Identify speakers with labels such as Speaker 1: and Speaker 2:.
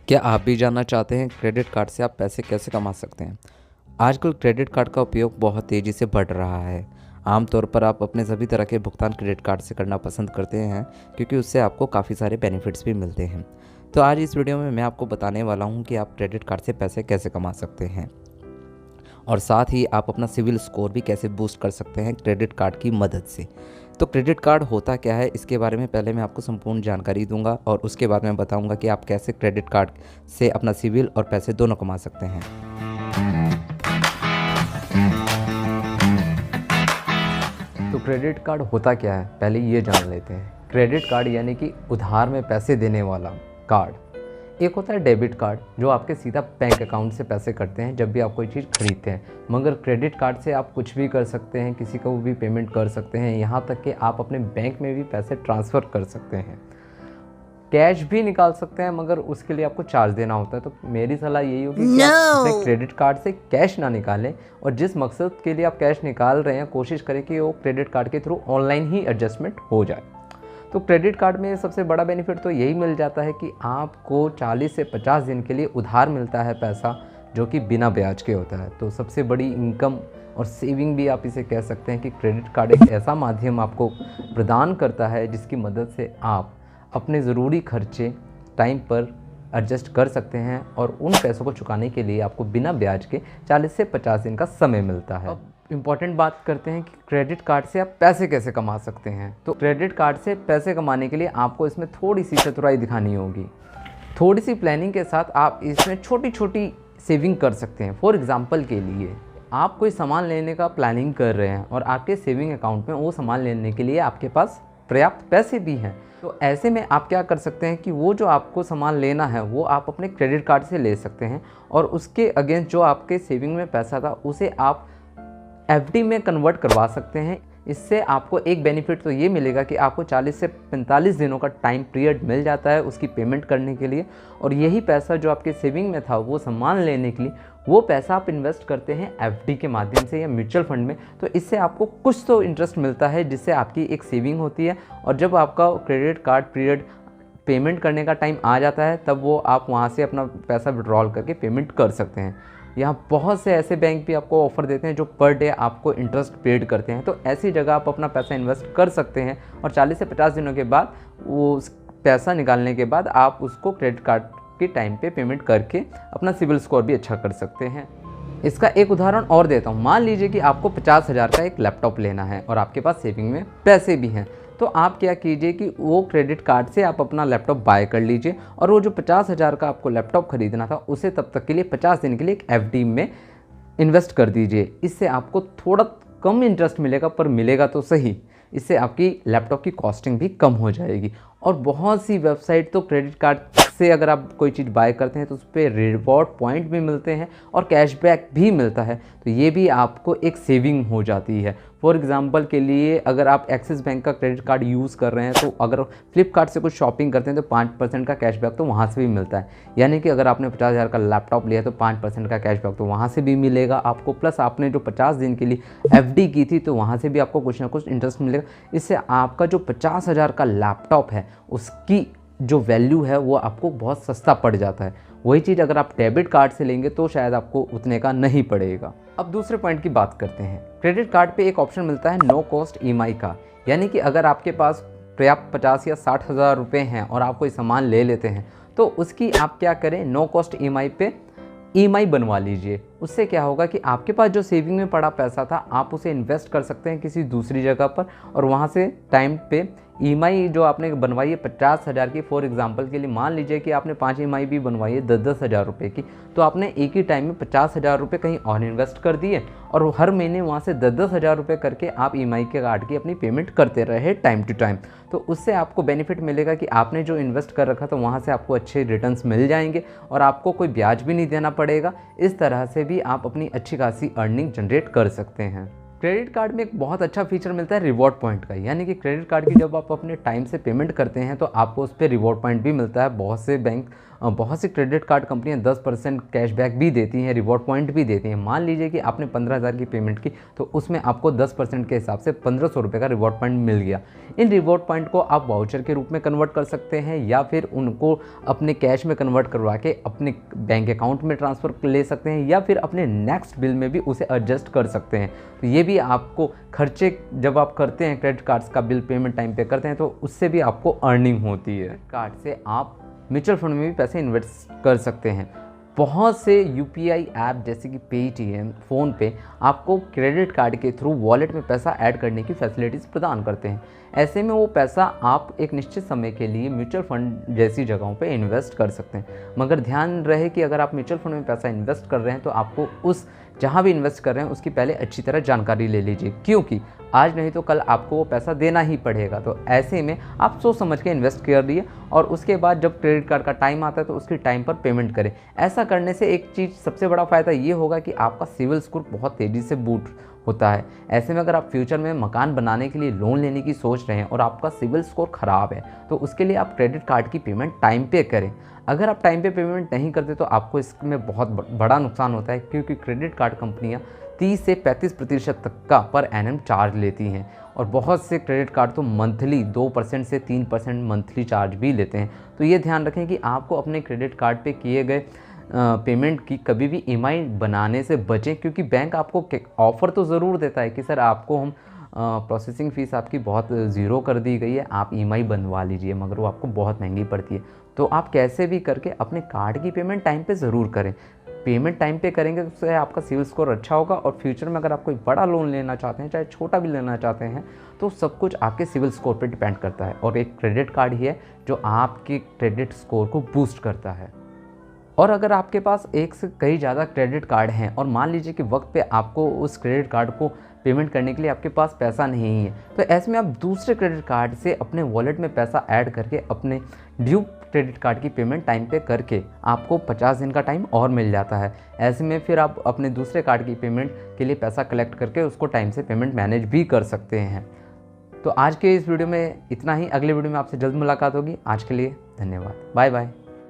Speaker 1: क्या आप भी जानना चाहते हैं क्रेडिट कार्ड से आप पैसे कैसे कमा सकते हैं? आजकल क्रेडिट कार्ड का उपयोग बहुत तेज़ी से बढ़ रहा है। आमतौर पर आप अपने सभी तरह के भुगतान क्रेडिट कार्ड से करना पसंद करते हैं क्योंकि उससे आपको काफ़ी सारे बेनिफिट्स भी मिलते हैं। तो आज इस वीडियो में मैं आपको बताने वाला हूं कि आप क्रेडिट कार्ड से पैसे कैसे कमा सकते हैं और साथ ही आप अपना सिविल स्कोर भी कैसे बूस्ट कर सकते हैं क्रेडिट कार्ड की मदद से। तो क्रेडिट कार्ड होता क्या है, इसके बारे में पहले मैं आपको संपूर्ण जानकारी दूंगा और उसके बाद मैं बताऊंगा कि आप कैसे क्रेडिट कार्ड से अपना सिविल और पैसे दोनों कमा सकते हैं। तो क्रेडिट कार्ड होता क्या है, पहले ये जान लेते हैं। क्रेडिट कार्ड यानी कि उधार में पैसे देने वाला कार्ड। एक होता है डेबिट कार्ड, जो आपके सीधा बैंक अकाउंट से पैसे कटते हैं जब भी आप कोई चीज़ खरीदते हैं। मगर क्रेडिट कार्ड से आप कुछ भी कर सकते हैं, किसी को भी पेमेंट कर सकते हैं, यहाँ तक कि आप अपने बैंक में भी पैसे ट्रांसफ़र कर सकते हैं। कैश भी निकाल सकते हैं, मगर उसके लिए आपको चार्ज देना होता है। तो मेरी सलाह यही होगी कि आप अपने क्रेडिट कार्ड से कैश ना निकालें और जिस मकसद के लिए आप कैश निकाल रहे हैं कोशिश करें कि वो क्रेडिट कार्ड के थ्रू ऑनलाइन ही एडजस्टमेंट हो जाए। तो क्रेडिट कार्ड में सबसे बड़ा बेनिफिट तो यही मिल जाता है कि आपको 40 से 50 दिन के लिए उधार मिलता है पैसा, जो कि बिना ब्याज के होता है। तो सबसे बड़ी इनकम और सेविंग भी आप इसे कह सकते हैं कि क्रेडिट कार्ड एक ऐसा माध्यम आपको प्रदान करता है जिसकी मदद से आप अपने ज़रूरी खर्चे टाइम पर एडजस्ट कर सकते हैं और उन पैसों को चुकाने के लिए आपको बिना ब्याज के 40 से 50 दिन का समय मिलता है। इम्पॉर्टेंट बात करते हैं कि क्रेडिट कार्ड से आप पैसे कैसे कमा सकते हैं। तो क्रेडिट कार्ड से पैसे कमाने के लिए आपको इसमें थोड़ी सी चतुराई दिखानी होगी। थोड़ी सी प्लानिंग के साथ आप इसमें छोटी छोटी सेविंग कर सकते हैं। फॉर एग्जांपल के लिए आप कोई सामान लेने का प्लानिंग कर रहे हैं और आपके सेविंग अकाउंट में वो सामान लेने के लिए आपके पास पर्याप्त पैसे भी हैं। तो ऐसे में आप क्या कर सकते हैं कि वो जो आपको सामान लेना है वो आप अपने क्रेडिट कार्ड से ले सकते हैं और उसके अगेंस्ट जो आपके सेविंग में पैसा था उसे आप एफडी में कन्वर्ट करवा सकते हैं। इससे आपको एक बेनिफिट तो ये मिलेगा कि आपको 40 से 45 दिनों का टाइम पीरियड मिल जाता है उसकी पेमेंट करने के लिए, और यही पैसा जो आपके सेविंग में था वो सामान लेने के लिए वो पैसा आप इन्वेस्ट करते हैं एफडी के माध्यम से या म्यूचुअल फंड में। तो इससे आपको कुछ तो इंटरेस्ट मिलता है जिससे आपकी एक सेविंग होती है, और जब आपका क्रेडिट कार्ड पीरियड पेमेंट करने का टाइम आ जाता है तब वो आप वहाँ से अपना पैसा विड्रॉल करके पेमेंट कर सकते हैं। यहाँ बहुत से ऐसे बैंक भी आपको ऑफ़र देते हैं जो पर डे आपको इंटरेस्ट पेड करते हैं। तो ऐसी जगह आप अपना पैसा इन्वेस्ट कर सकते हैं और 40 से 50 दिनों के बाद वो पैसा निकालने के बाद आप उसको क्रेडिट कार्ड के टाइम पे पेमेंट करके अपना सिविल स्कोर भी अच्छा कर सकते हैं। इसका एक उदाहरण और देता हूँ। मान लीजिए कि आपको 50,000 का एक लैपटॉप लेना है और आपके पास सेविंग में पैसे भी हैं। तो आप क्या कीजिए कि वो क्रेडिट कार्ड से आप अपना लैपटॉप बाय कर लीजिए और वो जो 50,000 का आपको लैपटॉप खरीदना था उसे तब तक के लिए 50 दिन के लिए एक एफडी में इन्वेस्ट कर दीजिए। इससे आपको थोड़ा कम इंटरेस्ट मिलेगा, पर मिलेगा तो सही। इससे आपकी लैपटॉप की कॉस्टिंग भी कम हो जाएगी। और बहुत सी वेबसाइट तो क्रेडिट कार्ड से अगर आप कोई चीज़ बाय करते हैं तो उस पर रिवॉर्ड पॉइंट भी मिलते हैं और कैशबैक भी मिलता है। तो ये भी आपको एक सेविंग हो जाती है। फॉर एग्जांपल के लिए अगर आप एक्सिस बैंक का क्रेडिट कार्ड यूज़ कर रहे हैं तो अगर फ्लिपकार्ट से कुछ शॉपिंग करते हैं तो 5% का कैशबैक तो वहाँ से भी मिलता है। यानी कि अगर आपने 50,000 का लैपटॉप लिया तो 5% का कैशबैक तो वहाँ से भी मिलेगा आपको। प्लस आपने जो 50 दिन के लिए एफडी की थी तो वहाँ से भी आपको कुछ ना कुछ इंटरेस्ट मिलेगा। इससे आपका जो 50,000 का लैपटॉप है उसकी जो वैल्यू है वो आपको बहुत सस्ता पड़ जाता है। वही चीज़ अगर आप डेबिट कार्ड से लेंगे तो शायद आपको उतने का नहीं पड़ेगा। अब दूसरे पॉइंट की बात करते हैं। क्रेडिट कार्ड पे एक ऑप्शन मिलता है नो कॉस्ट ईएमआई का। यानी कि अगर आपके पास पर्याप्त 50 या 60,000 रुपये हैं और आप कोई सामान ले लेते हैं तो उसकी आप क्या करें, नो कॉस्ट ईएमआई पे ईएमआई बनवा लीजिए। उससे क्या होगा कि आपके पास जो सेविंग में पड़ा पैसा था आप उसे इन्वेस्ट कर सकते हैं किसी दूसरी जगह पर, और वहाँ से टाइम पे ईएमआई जो आपने बनवाई है 50,000 की, फॉर एग्जांपल के लिए मान लीजिए कि आपने 5 ईएमआई भी बनवाई है 10-10 हज़ार रुपये की, तो आपने एक ही टाइम में 50,000 रुपये कहीं और इन्वेस्ट कर दिए और हर महीने वहाँ से 10-10 हज़ार रुपये करके आप ईएमआई के कार्ड की अपनी पेमेंट करते रहे टाइम टू टाइम। तो उससे आपको बेनिफिट मिलेगा कि आपने जो इन्वेस्ट कर रखा था वहाँ से आपको अच्छे रिटर्न्स मिल जाएंगे और आपको कोई ब्याज भी नहीं देना पड़ेगा। इस तरह से भी आप अपनी अच्छी खासी अर्निंग जनरेट कर सकते हैं। क्रेडिट कार्ड में एक बहुत अच्छा फीचर मिलता है रिवॉर्ड पॉइंट का। यानी कि क्रेडिट कार्ड की जब आप अपने टाइम से पेमेंट करते हैं तो आपको उस पर रिवॉर्ड पॉइंट भी मिलता है। बहुत से बैंक बहुत सी क्रेडिट कार्ड कंपनियां 10% कैशबैक भी देती हैं, रिवॉर्ड पॉइंट भी देती हैं। मान लीजिए कि आपने 15,000 की पेमेंट की तो उसमें आपको 10% के हिसाब से 1,500 रुपये का रिवॉर्ड पॉइंट मिल गया। इन रिवॉर्ड पॉइंट को आप वाउचर के रूप में कन्वर्ट कर सकते हैं या फिर उनको अपने कैश में कन्वर्ट करवा के अपने बैंक अकाउंट में ट्रांसफ़र ले सकते हैं या फिर अपने नेक्स्ट बिल में भी उसे एडजस्ट कर सकते हैं। तो ये भी आपको खर्चे जब आप करते हैं, क्रेडिट कार्ड्स का बिल पेमेंट टाइम पे करते हैं, तो उससे भी आपको अर्निंग होती है। कार्ड से आप म्यूचुअल फंड में भी पैसे इन्वेस्ट कर सकते हैं। बहुत से यूपीआई ऐप जैसे कि पेटीएम, फ़ोनपे आपको क्रेडिट कार्ड के थ्रू वॉलेट में पैसा ऐड करने की फैसिलिटीज़ प्रदान करते हैं। ऐसे में वो पैसा आप एक निश्चित समय के लिए म्यूचुअल फंड जैसी जगहों पे इन्वेस्ट कर सकते हैं। मगर ध्यान रहे कि अगर आप म्यूचुअल फंड में पैसा इन्वेस्ट कर रहे हैं तो आपको उस जहाँ भी इन्वेस्ट कर रहे हैं उसकी पहले अच्छी तरह जानकारी ले लीजिए, क्योंकि आज नहीं तो कल आपको वो पैसा देना ही पड़ेगा। तो ऐसे में आप सोच समझ के इन्वेस्ट कर दिए और उसके बाद जब क्रेडिट कार्ड का टाइम आता है तो उसकी टाइम पर पेमेंट करें। ऐसा करने से एक चीज़ सबसे बड़ा फ़ायदा ये होगा कि आपका सिविल स्कोर बहुत तेज़ी से बूस्ट होता है। ऐसे में अगर आप फ्यूचर में मकान बनाने के लिए लोन लेने की सोच रहे हैं और आपका सिविल स्कोर ख़राब है तो उसके लिए आप क्रेडिट कार्ड की पेमेंट टाइम पे करें। अगर आप टाइम पे पेमेंट नहीं करते तो आपको इसमें बहुत बड़ा नुकसान होता है, क्योंकि क्रेडिट कार्ड कंपनियां 30 से 35% तक का पर एनम चार्ज लेती हैं और बहुत से क्रेडिट कार्ड तो मंथली 2% से 3% मंथली चार्ज भी लेते हैं। तो ये ध्यान रखें कि आपको अपने क्रेडिट कार्ड पे किए गए पेमेंट की कभी भी ईएमआई बनाने से बचें, क्योंकि बैंक आपको ऑफ़र तो ज़रूर देता है कि सर आपको हम प्रोसेसिंग फ़ीस आपकी बहुत ज़ीरो कर दी गई है, आप ईएमआई बनवा लीजिए, मगर वो आपको बहुत महंगी पड़ती है। तो आप कैसे भी करके अपने कार्ड की पेमेंट टाइम पे ज़रूर करें। पेमेंट टाइम पे करेंगे तो उससे आपका सिविल स्कोर अच्छा होगा और फ्यूचर में अगर आप कोई बड़ा लोन लेना चाहते हैं, चाहे छोटा भी लेना चाहते हैं, तो सब कुछ आपके सिविल स्कोर पे डिपेंड करता है और एक क्रेडिट कार्ड ही है जो आपके क्रेडिट स्कोर को बूस्ट करता है। और अगर आपके पास एक से कई ज़्यादा क्रेडिट कार्ड हैं और मान लीजिए कि वक्त पे आपको उस क्रेडिट कार्ड को पेमेंट करने के लिए आपके पास पैसा नहीं है, तो ऐसे में आप दूसरे क्रेडिट कार्ड से अपने वॉलेट में पैसा ऐड करके अपने ड्यू क्रेडिट कार्ड की पेमेंट टाइम पे करके आपको 50 दिन का टाइम और मिल जाता है। ऐसे में फिर आप अपने दूसरे कार्ड की पेमेंट के लिए पैसा कलेक्ट करके उसको टाइम से पेमेंट मैनेज भी कर सकते हैं। तो आज के इस वीडियो में इतना ही। अगले वीडियो में आपसे जल्द मुलाकात होगी। आज के लिए धन्यवाद। Bye bye.